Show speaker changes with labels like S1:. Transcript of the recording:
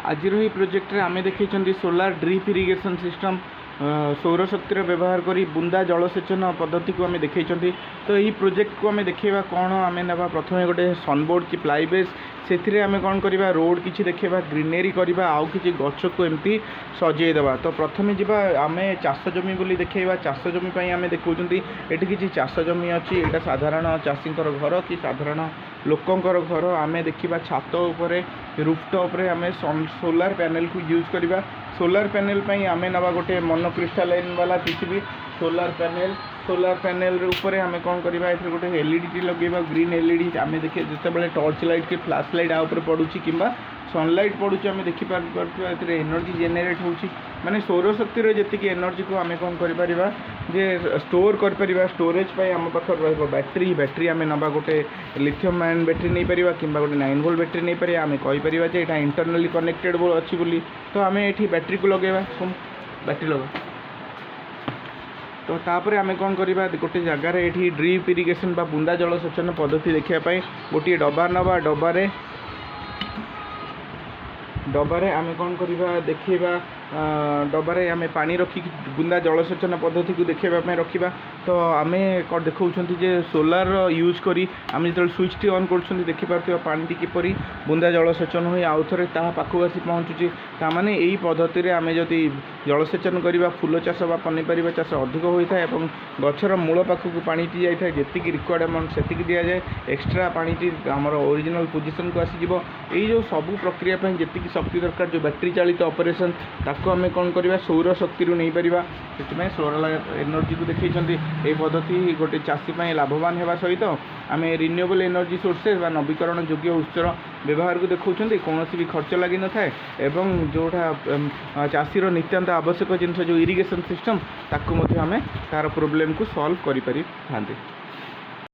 S1: आज प्रोजेक्ट आम देखी सोलार ड्रिप इरिगेशन सिस्टम सौर शक्तिर व्यवहार करी बुंदा जलसेचन पद्धति को आम देखी। तो यही प्रोजेक्ट को आम देखा कौन आम ना प्रथम गोटे सनबोर्ड कि प्लाईबेस से आम कौन करवा रोड किसी देखा ग्रीनरी करवा आउ कि गछ को एमती सजेदेवा। तो प्रथम जावा आम चाष जमी बोली देखा चाष जमी आम देखा ये किसी चाष जमी अच्छी यहाँ साधारण चाषी घर कि साधारण लोकंर घर आम देखा छात उपर रूफटॉप रे आम सोलार पैनल को यूज करवा। सोलार पैनल आम नवा गोटे मोनो क्रिस्टालाइन वाला पीसीबी सोलार पैनल ऊपर आम कौन करवा ए गोटे एलईडी लगेगा ग्रीन एलईडी आम देखिए जिते टॉर्च लाइट कि फ्लैश लाइट आउपर पड़ू कि सनलाइट पड़ू आम देखिए एनर्जी जेनेट हो माने सौर शक्तिर जी एनर्जी को आम कौन कर स्टोर कर स्टोरेज आम पाखे बैटेरी आम नवा गोटे लिथियम आयन बैटेरी नहीं पार कि गोटे 9 वोल्ट बैटेरी नहीं पार आम कहीपर यहाँ इंटरनाली कनेक्टेड अच्छी बोली। तो आम ये बैटेरी को लगेगा बैटेरी लगा तो तापर आम कौन करवा गोटे जगार ये ड्रिप इरिगेशन बा बुंदा जलसेचन पद्धति देखापी गोटे डब्बा नवा डब्बारे आम कौन करवा देखा डब्बारे आम पानी रखी बुंदा जलसेचन पद्धति को देखापी रखा। तो आम देखा सोलार यूज करी आम जो स्विच टी ऑन कर देखिपे पानी किपर बुंदा जलसेचन हो आउ थे पाखक आसी पहुँचुची ताने यही पद्धति आम जदि जलसेचन करवा फूल चाष बा पनीपरिया चाष अधिक होता है और गचर मूल पाखक पानी जाए जी रिक्वायरमेंट से दि जाए एक्सट्रा पानी आमर ओरिजिनल पोजिशन को आसीज यही जो सबू प्रक्रिया जी शक्ति दरकार जो बैटेरी चालित ऑपरेशन ताको आम कौन करवा सौर शक्ति नहीं पार से सोलार एनर्जी को देखी ये पद्धति गोटे चाषी लाभवान होगा सहित आम रिन्यूएबल एनर्जी सोर्सेस नवीकरण योग्य उत्सर व्यवहार को देखा कौन भी खर्च लगी न थाए एवं जोटा चाषीर नित्यांत आवश्यक जिनस जो इरिगेशन सिस्टम ताकू आम तार प्रोब्लेम को सॉल्व करि पारि थांती।